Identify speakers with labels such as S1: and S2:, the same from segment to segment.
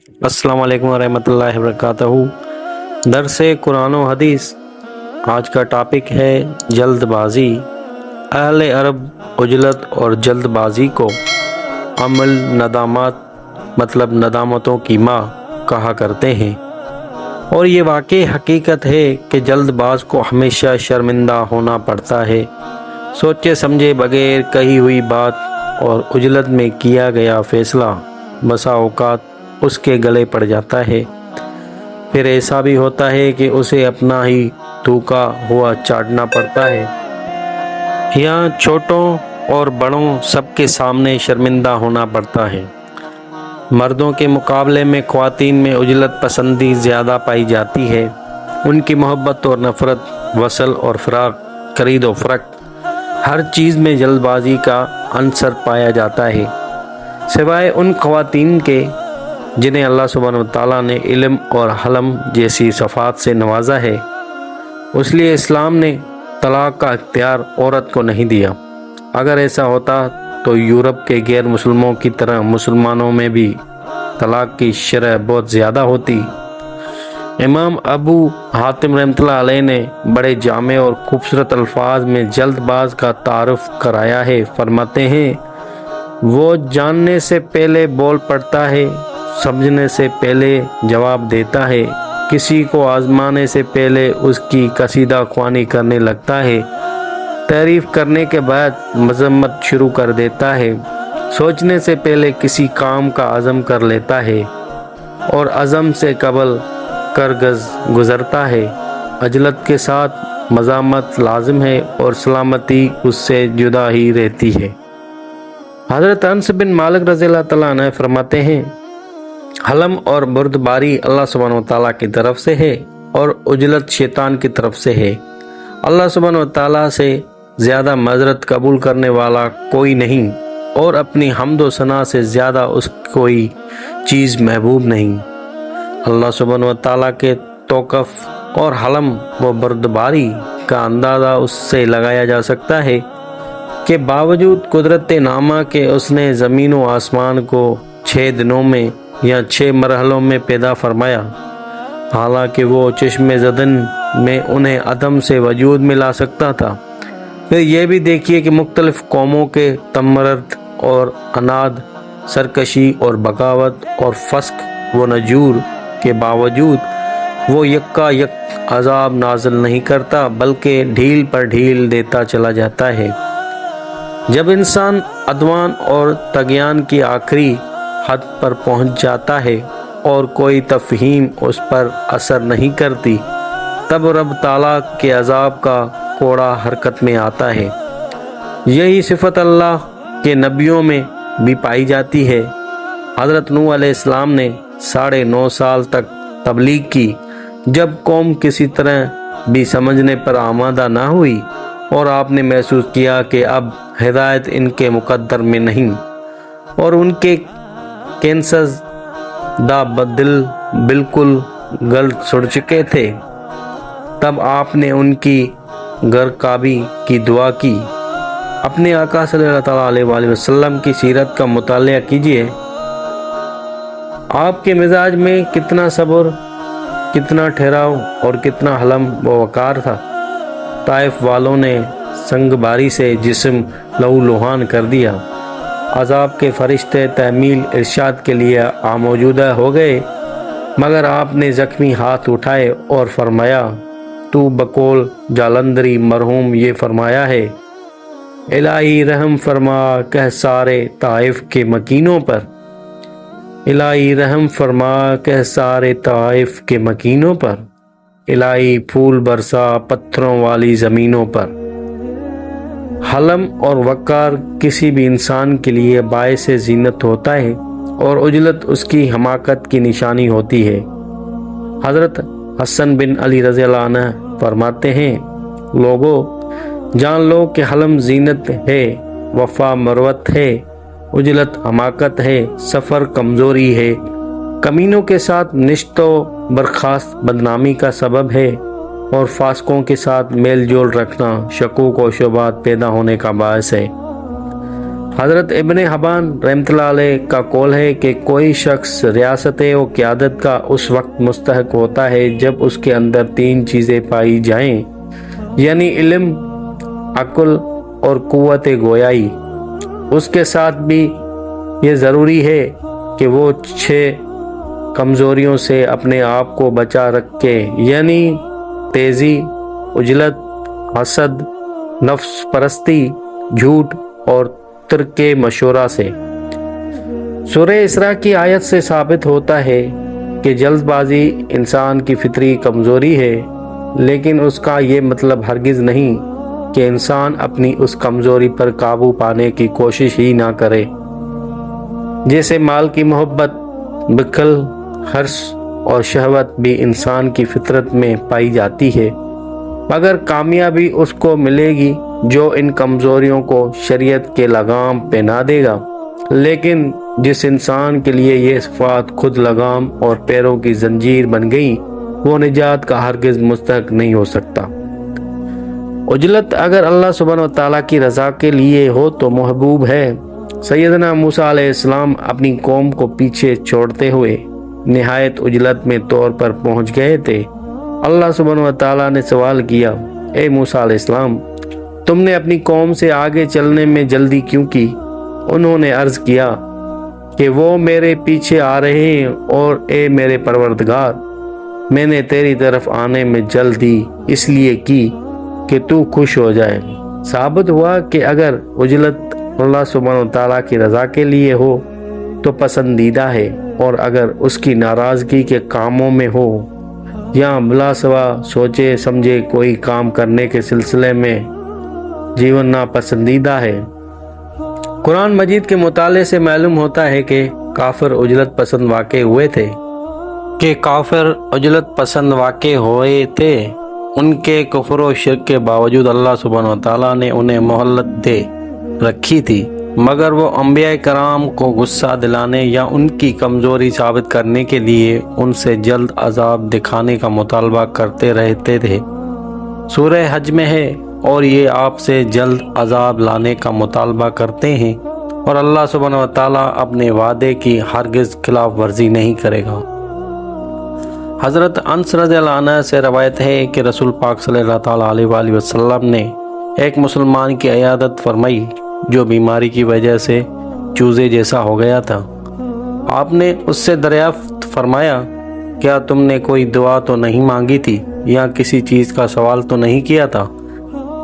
S1: السلام علیکم ورحمۃ اللہ وبرکاتہ۔ درس قرآن و حدیث۔ آج کا ٹاپک ہے جلد بازی۔ اہل عرب عجلت اور جلد بازی کو عمل ندامات مطلب ندامتوں کی ماں کہا کرتے ہیں، اور یہ واقعی حقیقت ہے کہ جلد باز کو ہمیشہ شرمندہ ہونا پڑتا ہے۔ سوچے سمجھے بغیر کہی ہوئی بات اور عجلت میں کیا گیا فیصلہ بسا اوقات اس کے گلے پڑ جاتا ہے۔ پھر ایسا بھی ہوتا ہے کہ اسے اپنا ہی تھوکا ہوا چاٹنا پڑتا ہے، یا چھوٹوں اور بڑوں سب کے سامنے شرمندہ ہونا پڑتا ہے۔ مردوں کے مقابلے میں خواتین میں عجلت پسندی زیادہ پائی جاتی ہے۔ ان کی محبت اور نفرت، وصل اور فراق، خرید و فروخت، ہر چیز میں جلد بازی کا عنصر پایا جاتا ہے، سوائے ان خواتین کے جنہیں اللہ سبحانہ وتعالیٰ نے علم اور حلم جیسی صفات سے نوازا ہے۔ اس لیے اسلام نے طلاق کا اختیار عورت کو نہیں دیا۔ اگر ایسا ہوتا تو یورپ کے غیر مسلموں کی طرح مسلمانوں میں بھی طلاق کی شرح بہت زیادہ ہوتی۔ امام ابو حاتم رحمۃ اللہ علیہ نے بڑے جامع اور خوبصورت الفاظ میں جلد باز کا تعارف کرایا ہے۔ فرماتے ہیں، وہ جاننے سے پہلے بول پڑتا ہے، سمجھنے سے پہلے جواب دیتا ہے، کسی کو آزمانے سے پہلے اس کی قصیدہ خوانی کرنے لگتا ہے، تعریف کرنے کے بعد مذمت شروع کر دیتا ہے، سوچنے سے پہلے کسی کام کا عزم کر لیتا ہے، اور عزم سے قبل کرگز گزرتا ہے۔ عجلت کے ساتھ مزاحمت لازم ہے اور سلامتی اس سے جدا ہی رہتی ہے۔ حضرت انس بن مالک رضی اللہ تعالیٰ عنہ فرماتے ہیں، حلم اور بردباری اللہ سبحانہ وتعالیٰ کی طرف سے ہے اور عجلت شیطان کی طرف سے ہے۔ اللہ سبحانہ وتعالیٰ سے زیادہ معذرت قبول کرنے والا کوئی نہیں، اور اپنی حمد و ثنا سے زیادہ اس کوئی چیز محبوب نہیں۔ اللہ سبحانہ وتعالیٰ کے توقف اور حلم و بردباری کا اندازہ اس سے لگایا جا سکتا ہے کہ باوجود قدرت نامہ کہ اس نے زمین و آسمان کو 6 دنوں میں یا 6 مرحلوں میں پیدا فرمایا، حالانکہ وہ چشم زدن میں انہیں عدم سے وجود میں لا سکتا تھا۔ پھر یہ بھی دیکھیے کہ مختلف قوموں کے تمرد اور اناد، سرکشی اور بغاوت اور فسق و نجور کے باوجود وہ یکا یک عذاب نازل نہیں کرتا، بلکہ ڈھیل پر ڈھیل دیتا چلا جاتا ہے۔ جب انسان عدوان اور طغیان کی آخری حد پر پہنچ جاتا ہے اور کوئی تفہیم اس پر اثر نہیں کرتی، تب رب تعالیٰ کے عذاب کا کوڑا حرکت میں آتا ہے۔ یہی صفت اللہ کے نبیوں میں بھی پائی جاتی ہے۔ حضرت نوح علیہ السلام نے 9.5 سال تک تبلیغ کی۔ جب قوم کسی طرح بھی سمجھنے پر آمادہ نہ ہوئی اور آپ نے محسوس کیا کہ اب ہدایت ان کے مقدر میں نہیں اور ان کے کینسز دا بدل بالکل گل سڑ چکے تھے، تب آپ نے ان کی گرکابی کی دعا کی۔ اپنے آقا صلی اللہ تعالیٰ علیہ وآلہ وسلم کی سیرت کا مطالعہ کیجئے۔ آپ کے مزاج میں کتنا صبر، کتنا ٹھہراؤ اور کتنا حلم و وقار تھا۔ طائف والوں نے سنگ باری سے جسم لہو لہان کر دیا۔ عذاب کے فرشتے تحمیل ارشاد کے لیے موجودہ ہو گئے، مگر آپ نے زخمی ہاتھ اٹھائے اور فرمایا، تو بقول جالندری مرحوم یہ فرمایا ہے، الہی رحم فرما کہ سارے طائف کے مکینوں پر، الہی رحم فرما کہ سارے طائف کے مکینوں پر، الہی پھول برسا پتھروں والی زمینوں پر۔ حلم اور وقار کسی بھی انسان کے لیے باعث زینت ہوتا ہے اور عجلت اس کی حماقت کی نشانی ہوتی ہے۔ حضرت حسن بن علی رضی اللہ عنہ فرماتے ہیں، لوگو جان لو کہ حلم زینت ہے، وفا مروت ہے، عجلت حماقت ہے، سفر کمزوری ہے، کمینوں کے ساتھ نشت و برخاست بدنامی کا سبب ہے، اور فاسقوں کے ساتھ میل جول رکھنا شکوک و شبہات پیدا ہونے کا باعث ہے۔ حضرت ابن حبان رحمۃ اللہ علیہ کا قول ہے کہ کوئی شخص ریاست و قیادت کا اس وقت مستحق ہوتا ہے جب اس کے اندر 3 چیزیں پائی جائیں، یعنی علم، عقل اور قوت گویائی۔ اس کے ساتھ بھی یہ ضروری ہے کہ وہ 6 کمزوریوں سے اپنے آپ کو بچا رکھے، یعنی تیزی، عجلت، حسد، نفس پرستی، جھوٹ اور ترک مشورہ سے۔ سورہ اسراء کی آیت سے ثابت ہوتا ہے کہ جلد بازی انسان کی فطری کمزوری ہے، لیکن اس کا یہ مطلب ہرگز نہیں کہ انسان اپنی اس کمزوری پر قابو پانے کی کوشش ہی نہ کرے۔ جیسے مال کی محبت، بخل، حرص اور شہوت بھی انسان کی فطرت میں پائی جاتی ہے، مگر کامیابی اس کو ملے گی جو ان کمزوریوں کو شریعت کے لگام پہنا دے گا۔ لیکن جس انسان کے لیے یہ صفات خود لگام اور پیروں کی زنجیر بن گئی، وہ نجات کا ہرگز مستحق نہیں ہو سکتا۔ عجلت اگر اللہ سبحانہ و تعالیٰ کی رضا کے لیے ہو تو محبوب ہے۔ سیدنا موسیٰ علیہ السلام اپنی قوم کو پیچھے چھوڑتے ہوئے نہایت عجلت میں طور پر پہنچ گئے تھے۔ اللہ سبحانہ و تعالیٰ نے سوال کیا، اے موسیٰ علیہ السلام، تم نے اپنی قوم سے آگے چلنے میں جلدی کیوں کی؟ انہوں نے عرض کیا کہ وہ میرے پیچھے آ رہے ہیں، اور اے میرے پروردگار، میں نے تیری طرف آنے میں جلدی اس لیے کی کہ تو خوش ہو جائے۔ ثابت ہوا کہ اگر عجلت اللہ سبحانہ و تعالیٰ کی رضا کے لیے ہو تو پسندیدہ ہے، اور اگر اس کی ناراضگی کے کاموں میں ہو یا بلا سوا سوچے سمجھے کوئی کام کرنے کے سلسلے میں جیون ناپسندیدہ ہے۔ قرآن مجید کے مطالعے سے معلوم ہوتا ہے کہ کافر عجلت پسند واقع ہوئے تھے۔ ان کے کفر و شرک کے باوجود اللہ سبحانہ و تعالیٰ نے انہیں مہلت دے رکھی تھی، مگر وہ انبیاء کرام کو غصہ دلانے یا ان کی کمزوری ثابت کرنے کے لیے ان سے جلد عذاب دکھانے کا مطالبہ کرتے رہتے تھے۔ سورہ حج میں ہے، اور یہ آپ سے جلد عذاب لانے کا مطالبہ کرتے ہیں، اور اللہ سبحانہ و تعالیٰ اپنے وعدے کی ہرگز خلاف ورزی نہیں کرے گا۔ حضرت انس رضی اللہ عنہ سے روایت ہے کہ رسول پاک صلی اللہ تعالیٰ علیہ وآلہ وسلم نے ایک مسلمان کی عیادت فرمائی جو بیماری کی وجہ سے چوزے جیسا ہو گیا تھا۔ آپ نے اس سے دریافت فرمایا، کیا تم نے کوئی دعا تو نہیں مانگی تھی یا کسی چیز کا سوال تو نہیں کیا تھا؟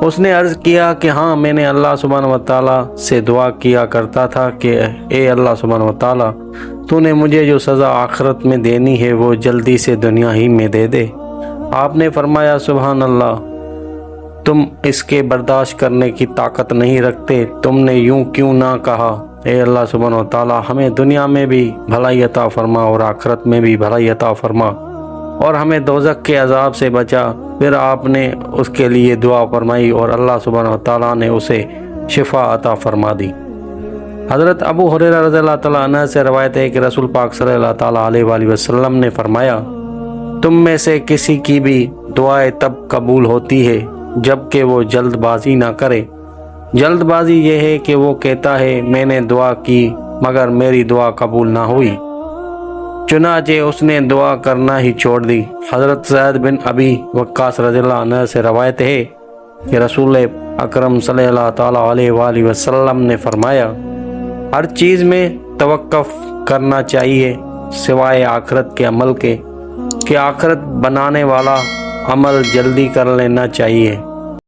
S1: اس نے عرض کیا کہ ہاں، میں نے اللہ سبحانہ و تعالیٰ سے دعا کیا کرتا تھا کہ اے اللہ سبحانہ و تعالیٰ، تو نے مجھے جو سزا آخرت میں دینی ہے وہ جلدی سے دنیا ہی میں دے دے۔ آپ نے فرمایا، سبحان اللہ، تم اس کے برداشت کرنے کی طاقت نہیں رکھتے، تم نے یوں کیوں نہ کہا، اے اللہ سبحانہ و تعالیٰ، ہمیں دنیا میں بھی بھلائی عطا فرما اور آخرت میں بھی بھلائی عطا فرما، اور ہمیں دوزخ کے عذاب سے بچا۔ پھر آپ نے اس کے لیے دعا فرمائی اور اللہ سبحانہ و تعالیٰ نے اسے شفا عطا فرما دی۔ حضرت ابو ہریرہ رضی اللہ تعالیٰ عنہ سے روایت ہے کہ رسول پاک صلی اللہ تعالیٰ علیہ وآلہ وسلم نے فرمایا، تم میں سے کسی کی بھی دعائیں تب قبول ہوتی ہے جب کہ وہ جلد بازی نہ کرے۔ جلد بازی یہ ہے کہ وہ کہتا ہے میں نے دعا کی مگر میری دعا قبول نہ ہوئی، چنانچہ اس نے دعا کرنا ہی چھوڑ دی۔ حضرت سعد بن ابی وقاص رضی اللہ عنہ سے روایت ہے کہ رسول اکرم صلی اللہ تعالیٰ علیہ وآلہ وسلم نے فرمایا، ہر چیز میں توقف کرنا چاہیے سوائے آخرت کے عمل کے، کہ آخرت بنانے والا عمل جلدی کر لینا چاہیے۔